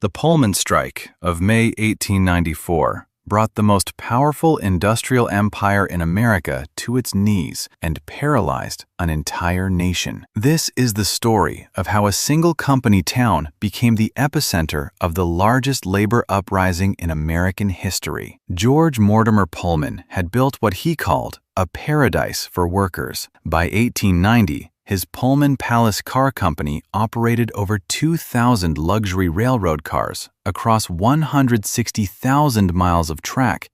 The Pullman strike of May 1894 brought the most powerful industrial empire in America to its knees and paralyzed an entire nation. This is the story of how a single company town became the epicenter of the largest labor uprising in American history. George Mortimer Pullman had built what he called a paradise for workers. By 1890, his Pullman Palace Car Company operated over 2,000 luxury railroad cars across 160,000 miles of track,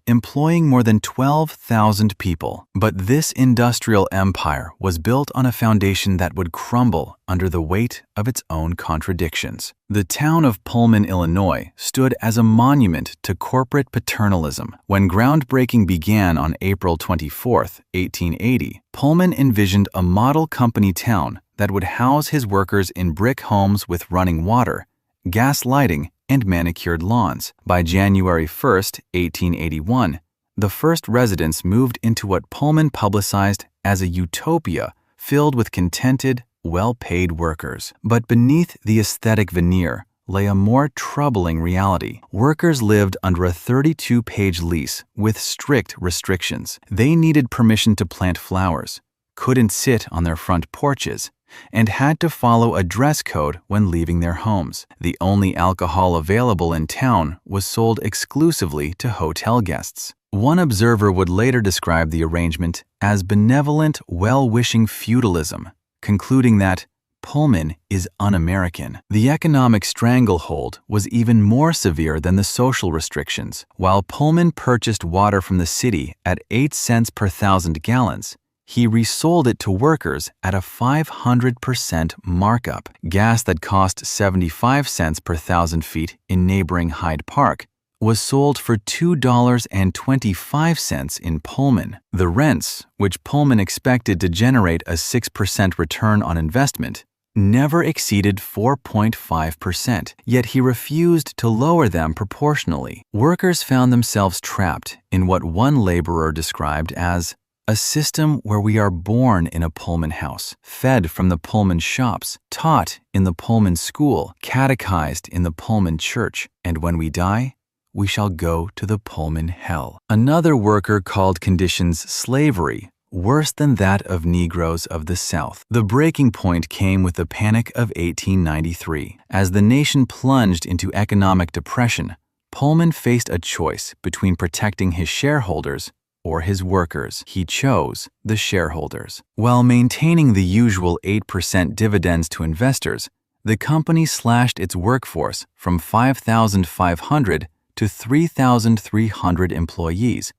employing more than 12,000 people. But this industrial empire was built on a foundation that would crumble under the weight of its own contradictions. The town of Pullman, Illinois, stood as a monument to corporate paternalism. When groundbreaking began on April 24, 1880, Pullman envisioned a model company town that would house his workers in brick homes with running water, gas lighting, and manicured lawns. By January 1, 1881, the first residents moved into what Pullman publicized as a utopia filled with contented, well-paid workers. But beneath the aesthetic veneer lay a more troubling reality. Workers lived under a 32-page lease with strict restrictions. They needed permission to plant flowers, couldn't sit on their front porches, and had to follow a dress code when leaving their homes. The only alcohol available in town was sold exclusively to hotel guests. One observer would later describe the arrangement as benevolent, well-wishing feudalism, concluding that Pullman is un-American. The economic stranglehold was even more severe than the social restrictions. While Pullman purchased water from the city at 8 cents per 1,000 gallons, he resold it to workers at a 500% markup. Gas that cost 75 cents per 1,000 feet in neighboring Hyde Park was sold for $2.25 in Pullman. The rents, which Pullman expected to generate a 6% return on investment, never exceeded 4.5%, yet he refused to lower them proportionally. Workers found themselves trapped in what one laborer described as a system where we are born in a Pullman house, fed from the Pullman shops, taught in the Pullman school, catechized in the Pullman church, and when we die, we shall go to the Pullman hell. Another worker called conditions slavery, worse than that of Negroes of the South. The breaking point came with the Panic of 1893. As the nation plunged into economic depression, Pullman faced a choice between protecting his shareholders or his workers. He chose the shareholders. While maintaining the usual 8% dividends to investors, the company slashed its workforce from 5,500 to 3,300 employees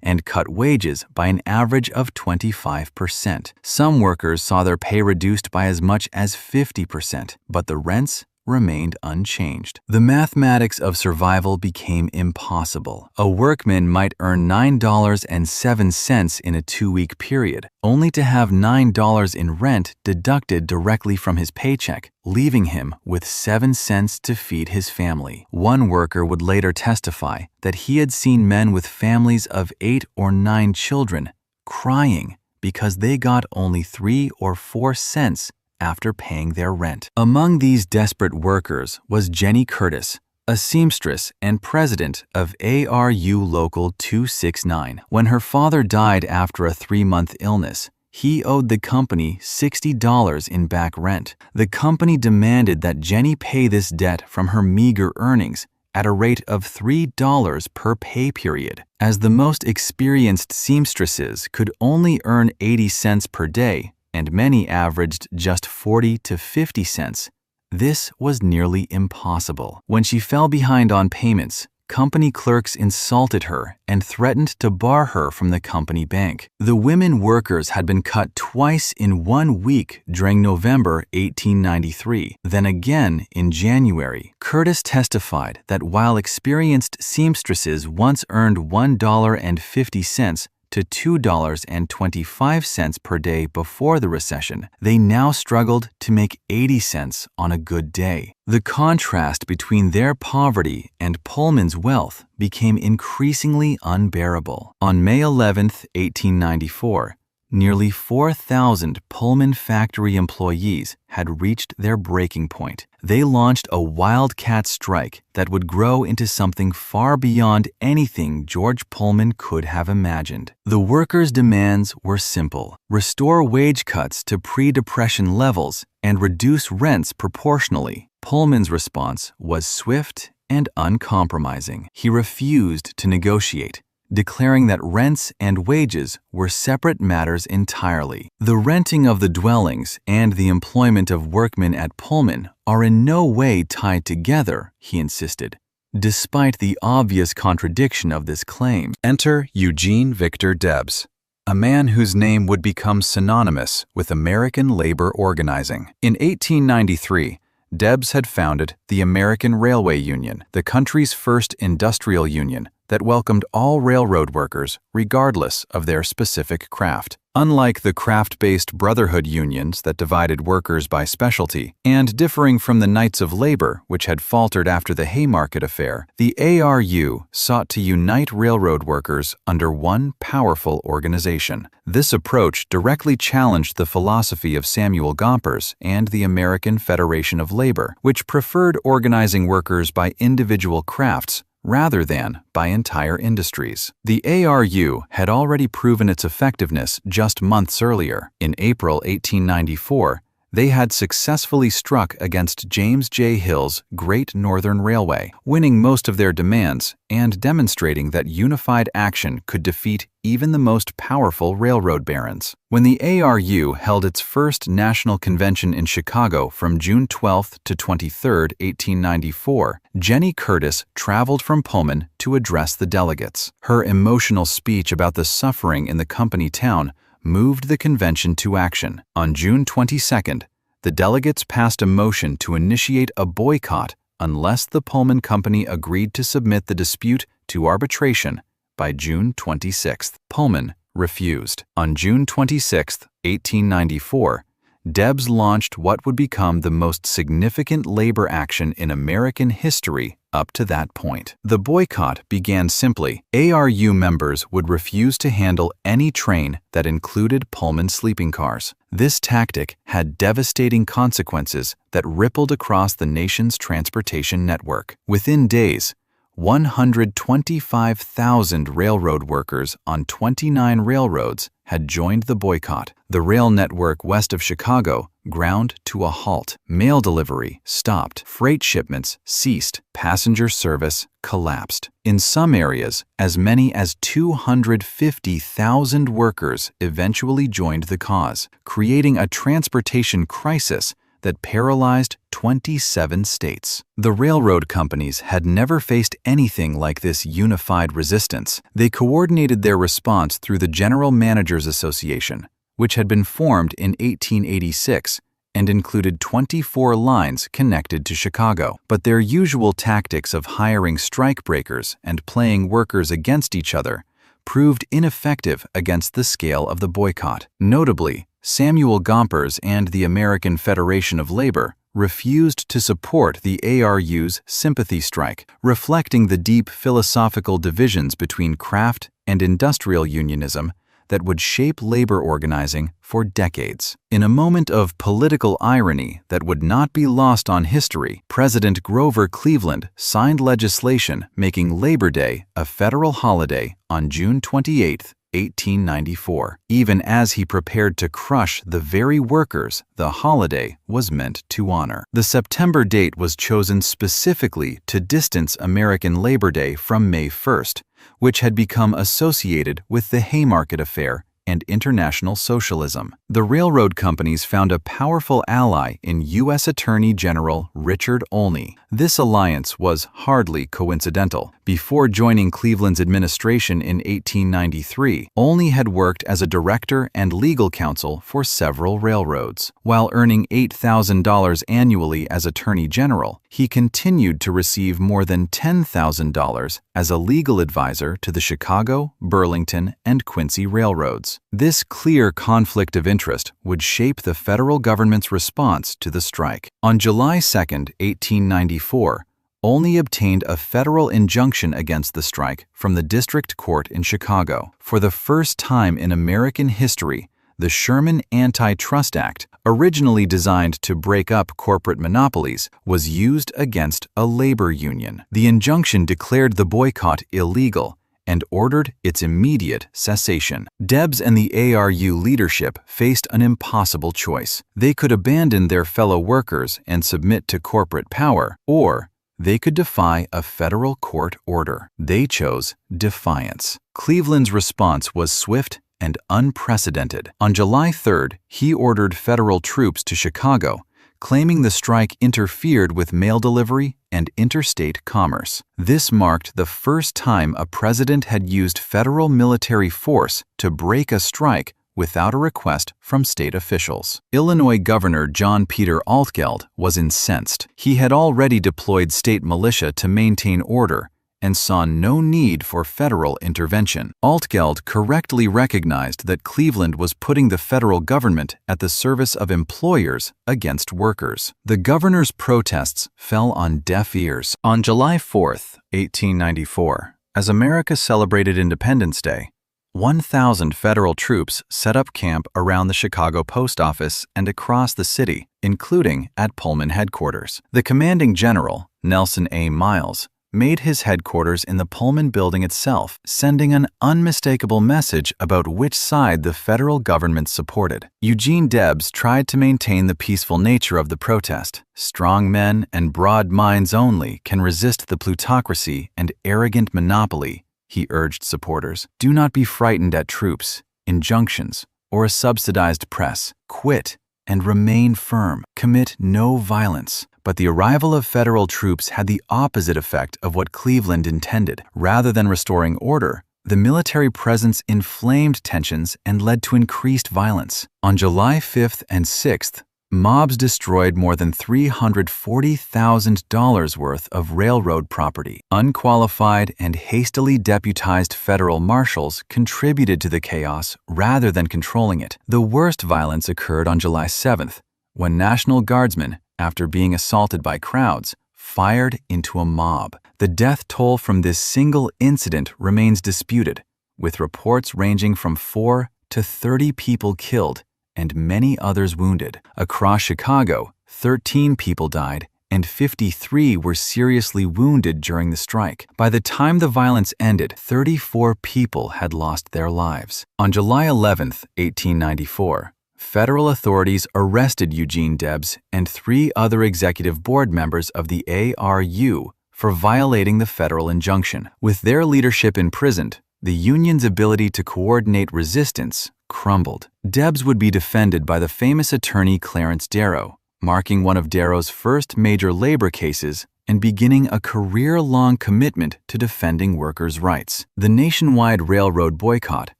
and cut wages by an average of 25%. Some workers saw their pay reduced by as much as 50%, but the rents remained unchanged. The mathematics of survival became impossible. A workman might earn $9.07 in a 2-week period, only to have $9 in rent deducted directly from his paycheck, leaving him with 7 cents to feed his family. One worker would later testify that he had seen men with families of 8 or 9 children crying because they got only 3 or 4 cents after paying their rent. Among these desperate workers was Jenny Curtis, a seamstress and president of ARU Local 269. When her father died after a 3-month illness, he owed the company $60 in back rent. The company demanded that Jenny pay this debt from her meager earnings at a rate of $3 per pay period. As the most experienced seamstresses could only earn 80 cents per day, and many averaged just 40 to 50 cents, this was nearly impossible. When she fell behind on payments, company clerks insulted her and threatened to bar her from the company bank. The women workers had been cut twice in 1 week during November 1893, then again in January. Curtis testified that while experienced seamstresses once earned $1.50 to $2.25 per day before the recession, they now struggled to make 80 cents on a good day. The contrast between their poverty and Pullman's wealth became increasingly unbearable. On May 11, 1894, Nearly 4,000 Pullman factory employees had reached their breaking point. They launched a wildcat strike that would grow into something far beyond anything George Pullman could have imagined. The workers' demands were simple: restore wage cuts to pre-depression levels and reduce rents proportionally. Pullman's response was swift and uncompromising. He refused to negotiate, declaring that rents and wages were separate matters entirely. The renting of the dwellings and the employment of workmen at Pullman are in no way tied together, he insisted, despite the obvious contradiction of this claim. Enter Eugene Victor Debs, a man whose name would become synonymous with American labor organizing. In 1893, Debs had founded the American Railway Union, the country's first industrial union that welcomed all railroad workers regardless of their specific craft. Unlike the craft-based brotherhood unions that divided workers by specialty, and differing from the Knights of Labor, which had faltered after the Haymarket affair, the ARU sought to unite railroad workers under one powerful organization. This approach directly challenged the philosophy of Samuel Gompers and the American Federation of Labor, which preferred organizing workers by individual crafts rather than by entire industries. The ARU had already proven its effectiveness just months earlier. In April 1894, they had successfully struck against James J. Hill's Great Northern Railway, winning most of their demands and demonstrating that unified action could defeat even the most powerful railroad barons. When the ARU held its first national convention in Chicago from June 12 to 23, 1894, Jenny Curtis traveled from Pullman to address the delegates. Her emotional speech about the suffering in the company town moved the convention to action. On June 22nd, the delegates passed a motion to initiate a boycott unless the Pullman Company agreed to submit the dispute to arbitration by June 26th. Pullman refused. On June 26, 1894, Debs launched what would become the most significant labor action in American history up to that point. The boycott began simply. ARU members would refuse to handle any train that included Pullman sleeping cars. This tactic had devastating consequences that rippled across the nation's transportation network. Within days, 125,000 railroad workers on 29 railroads had joined the boycott. The rail network west of Chicago ground to a halt. Mail delivery stopped. Freight shipments ceased. Passenger service collapsed. In some areas, as many as 250,000 workers eventually joined the cause, creating a transportation crisis that paralyzed 27 states. The railroad companies had never faced anything like this unified resistance. They coordinated their response through the General Managers Association, which had been formed in 1886 and included 24 lines connected to Chicago. But their usual tactics of hiring strikebreakers and playing workers against each other proved ineffective against the scale of the boycott. Notably, Samuel Gompers and the American Federation of Labor refused to support the ARU's sympathy strike, reflecting the deep philosophical divisions between craft and industrial unionism that would shape labor organizing for decades. In a moment of political irony that would not be lost on history, President Grover Cleveland signed legislation making Labor Day a federal holiday on June 28, 1894, even as he prepared to crush the very workers the holiday was meant to honor. The September date was chosen specifically to distance American Labor Day from May 1st, which had become associated with the Haymarket Affair and international socialism. The railroad companies found a powerful ally in U.S. Attorney General Richard Olney. This alliance was hardly coincidental. Before joining Cleveland's administration in 1893, Olney had worked as a director and legal counsel for several railroads. While earning $8,000 annually as Attorney General, he continued to receive more than $10,000 as a legal advisor to the Chicago, Burlington, and Quincy railroads. This clear conflict of interest would shape the federal government's response to the strike. On July 2, 1894, Olney obtained a federal injunction against the strike from the district court in Chicago. For the first time in American history, The Sherman Antitrust Act, originally designed to break up corporate monopolies, was used against a labor union. The injunction declared the boycott illegal and ordered its immediate cessation. Debs and the ARU leadership faced an impossible choice. They could abandon their fellow workers and submit to corporate power, or they could defy a federal court order. They chose defiance. Cleveland's response was swift and unprecedented. On July 3rd, he ordered federal troops to Chicago, claiming the strike interfered with mail delivery and interstate commerce. This marked the first time a president had used federal military force to break a strike without a request from state officials. Illinois Governor John Peter Altgeld was incensed. He had already deployed state militia to maintain order and saw no need for federal intervention. Altgeld correctly recognized that Cleveland was putting the federal government at the service of employers against workers. The governor's protests fell on deaf ears. On July 4th, 1894, as America celebrated Independence Day, 1,000 federal troops set up camp around the Chicago post office and across the city, including at Pullman headquarters. The commanding general, Nelson A. Miles, made his headquarters in the Pullman building itself, sending an unmistakable message about which side the federal government supported. Eugene Debs tried to maintain the peaceful nature of the protest. Strong men and broad minds only can resist the plutocracy and arrogant monopoly, he urged supporters. Do not be frightened at troops, injunctions, or a subsidized press. Quit and remain firm. Commit no violence. But the arrival of federal troops had the opposite effect of what Cleveland intended. Rather than restoring order, the military presence inflamed tensions and led to increased violence. On July 5th and 6th, mobs destroyed more than $340,000 worth of railroad property. Unqualified and hastily deputized federal marshals contributed to the chaos rather than controlling it. The worst violence occurred on July 7th, when National Guardsmen, after being assaulted by crowds, fired into a mob. The death toll from this single incident remains disputed, with reports ranging from 4 to 30 people killed and many others wounded. Across Chicago, 13 people died and 53 were seriously wounded during the strike. By the time the violence ended, 34 people had lost their lives. On July 11th, 1894, federal authorities arrested Eugene Debs and 3 other executive board members of the ARU for violating the federal injunction. With their leadership imprisoned, the union's ability to coordinate resistance crumbled. Debs would be defended by the famous attorney Clarence Darrow, marking one of Darrow's first major labor cases and beginning a career-long commitment to defending workers' rights. The nationwide railroad boycott,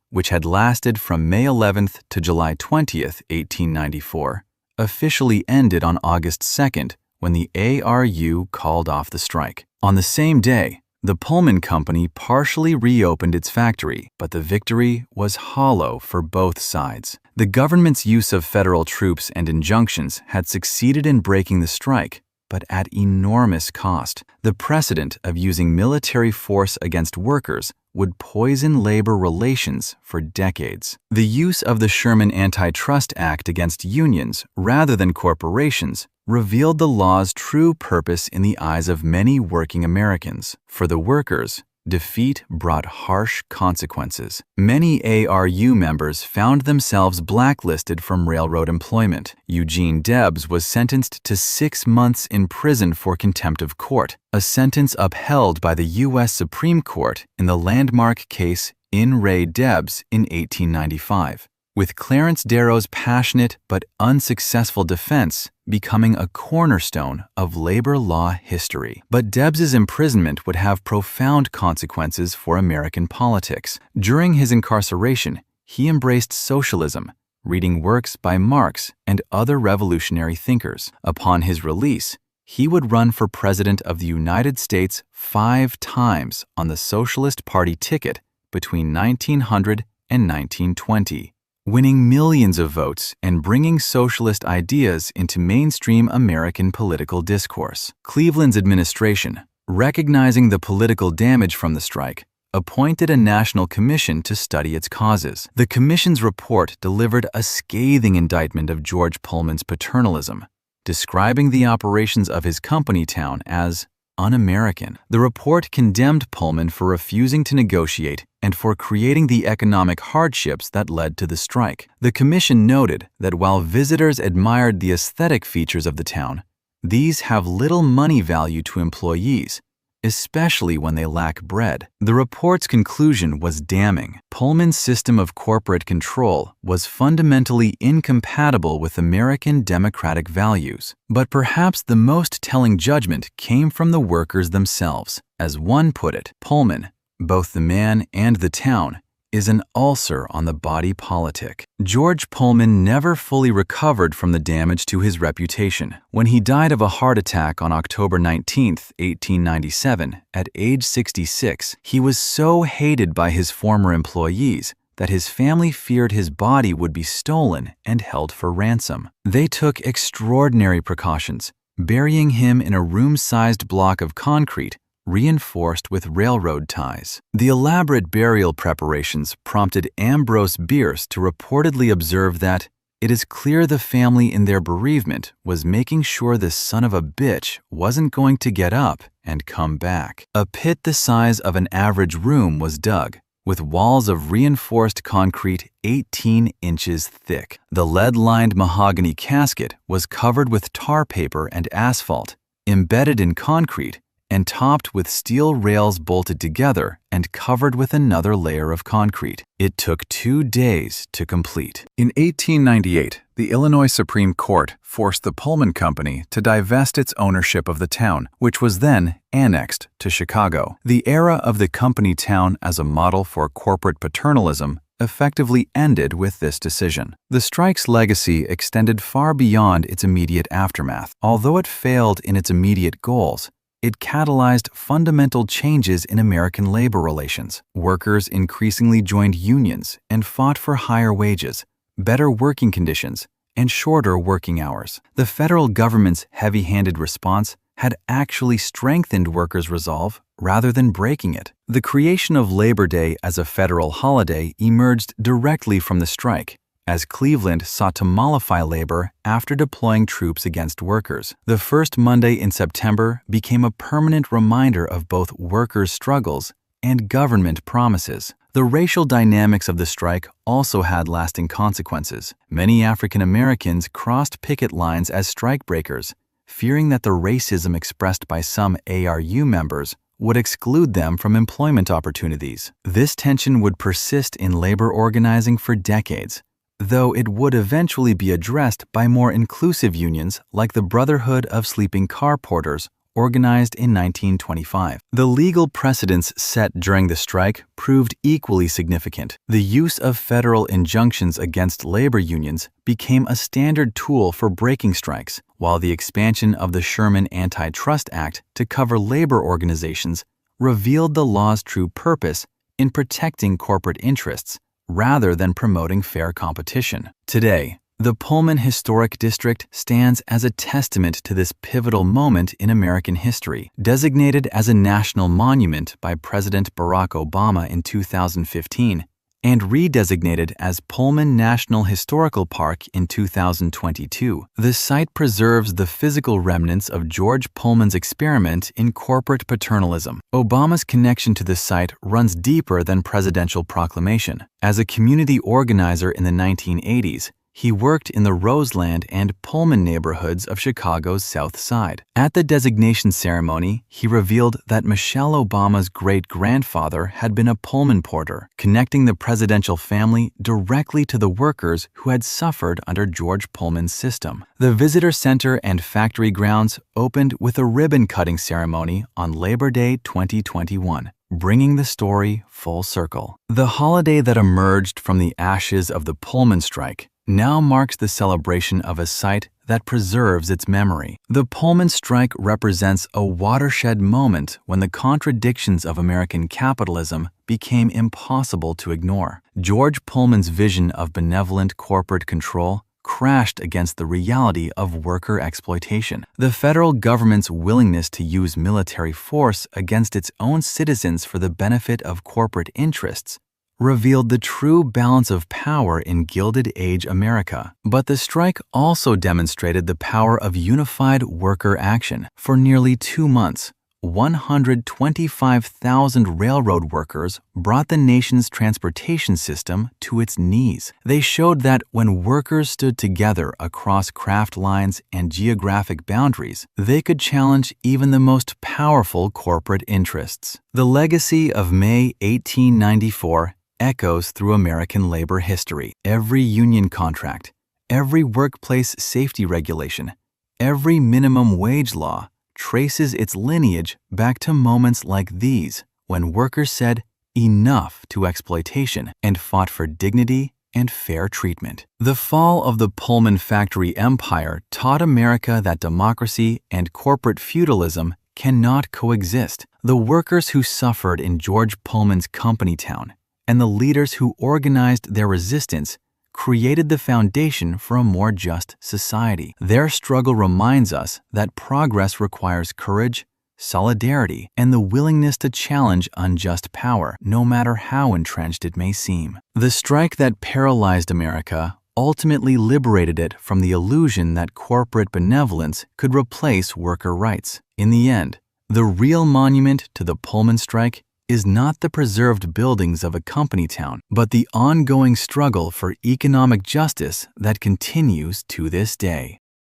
which had lasted from May 11th to July 20th, 1894, officially ended on August 2nd when the ARU called off the strike. On the same day, the Pullman Company partially reopened its factory, but the victory was hollow for both sides. The government's use of federal troops and injunctions had succeeded in breaking the strike, but at enormous cost. The precedent of using military force against workers would poison labor relations for decades. The use of the Sherman Antitrust Act against unions rather than corporations revealed the law's true purpose in the eyes of many working Americans. For the workers, defeat brought harsh consequences. Many ARU members found themselves blacklisted from railroad employment. Eugene Debs was sentenced to 6 months in prison for contempt of court, a sentence upheld by the U.S. Supreme Court in the landmark case In re Debs in 1895. With Clarence Darrow's passionate but unsuccessful defense becoming a cornerstone of labor law history. But Debs's imprisonment would have profound consequences for American politics. During his incarceration, he embraced socialism, reading works by Marx and other revolutionary thinkers. Upon his release, he would run for president of the United States 5 times on the Socialist Party ticket between 1900 and 1920. Winning millions of votes and bringing socialist ideas into mainstream American political discourse. Cleveland's administration, recognizing the political damage from the strike, appointed a national commission to study its causes. The commission's report delivered a scathing indictment of George Pullman's paternalism, describing the operations of his company town as un-American. The report condemned Pullman for refusing to negotiate and for creating the economic hardships that led to the strike. The commission noted that while visitors admired the aesthetic features of the town, these have little money value to employees, especially when they lack bread. The report's conclusion was damning. Pullman's system of corporate control was fundamentally incompatible with American democratic values. But perhaps the most telling judgment came from the workers themselves. As one put it, Pullman, both the man and the town, is an ulcer on the body politic. George Pullman never fully recovered from the damage to his reputation. When he died of a heart attack on October 19, 1897, at age 66, he was so hated by his former employees that his family feared his body would be stolen and held for ransom. They took extraordinary precautions, burying him in a room-sized block of concrete reinforced with railroad ties. The elaborate burial preparations prompted Ambrose Bierce to reportedly observe that it is clear the family in their bereavement was making sure this son of a bitch wasn't going to get up and come back. A pit the size of an average room was dug, with walls of reinforced concrete 18 inches thick. The lead-lined mahogany casket was covered with tar paper and asphalt, embedded in concrete, and topped with steel rails bolted together and covered with another layer of concrete. It took 2 days to complete. In 1898, the Illinois Supreme Court forced the Pullman Company to divest its ownership of the town, which was then annexed to Chicago. The era of the company town as a model for corporate paternalism effectively ended with this decision. The strike's legacy extended far beyond its immediate aftermath. Although it failed in its immediate goals, it catalyzed fundamental changes in American labor relations. Workers increasingly joined unions and fought for higher wages, better working conditions, and shorter working hours. The federal government's heavy-handed response had actually strengthened workers' resolve rather than breaking it. The creation of Labor Day as a federal holiday emerged directly from the strike, as Cleveland sought to mollify labor after deploying troops against workers. The first Monday in September became a permanent reminder of both workers' struggles and government promises. The racial dynamics of the strike also had lasting consequences. Many African Americans crossed picket lines as strikebreakers, fearing that the racism expressed by some ARU members would exclude them from employment opportunities. This tension would persist in labor organizing for decades, though it would eventually be addressed by more inclusive unions like the Brotherhood of Sleeping Car Porters, organized in 1925. The legal precedents set during the strike proved equally significant. The use of federal injunctions against labor unions became a standard tool for breaking strikes, while the expansion of the Sherman Antitrust Act to cover labor organizations revealed the law's true purpose in protecting corporate interests rather than promoting fair competition. Today, the Pullman Historic District stands as a testament to this pivotal moment in American history. Designated as a national monument by President Barack Obama in 2015 and redesignated as Pullman National Historical Park in 2022, the site preserves the physical remnants of George Pullman's experiment in corporate paternalism. Obama's connection to the site runs deeper than presidential proclamation. As a community organizer in the 1980s, he worked in the Roseland and Pullman neighborhoods of Chicago's South Side. At the designation ceremony, he revealed that Michelle Obama's great-grandfather had been a Pullman porter, connecting the presidential family directly to the workers who had suffered under George Pullman's system. The visitor center and factory grounds opened with a ribbon-cutting ceremony on Labor Day 2021. Bringing the story full circle. The holiday that emerged from the ashes of the Pullman strike now marks the celebration of a site that preserves its memory. The Pullman strike represents a watershed moment when the contradictions of American capitalism became impossible to ignore. George Pullman's vision of benevolent corporate control crashed against the reality of worker exploitation. The federal government's willingness to use military force against its own citizens for the benefit of corporate interests revealed the true balance of power in Gilded Age America. But the strike also demonstrated the power of unified worker action. For nearly 2 months, 125,000 railroad workers brought the nation's transportation system to its knees. They showed that when workers stood together across craft lines and geographic boundaries, they could challenge even the most powerful corporate interests. The legacy of May 1894 echoes through American labor history. Every union contract, every workplace safety regulation, every minimum wage law traces its lineage back to moments like these, when workers said enough to exploitation and fought for dignity and fair treatment. The fall of the Pullman factory empire taught America that democracy and corporate feudalism cannot coexist. The workers who suffered in George Pullman's company town and the leaders who organized their resistance created the foundation for a more just society. Their struggle reminds us that progress requires courage, solidarity, and the willingness to challenge unjust power, no matter how entrenched it may seem. The strike that paralyzed America ultimately liberated it from the illusion that corporate benevolence could replace worker rights. In the end, the real monument to the Pullman strike is not the preserved buildings of a company town, but the ongoing struggle for economic justice that continues to this day.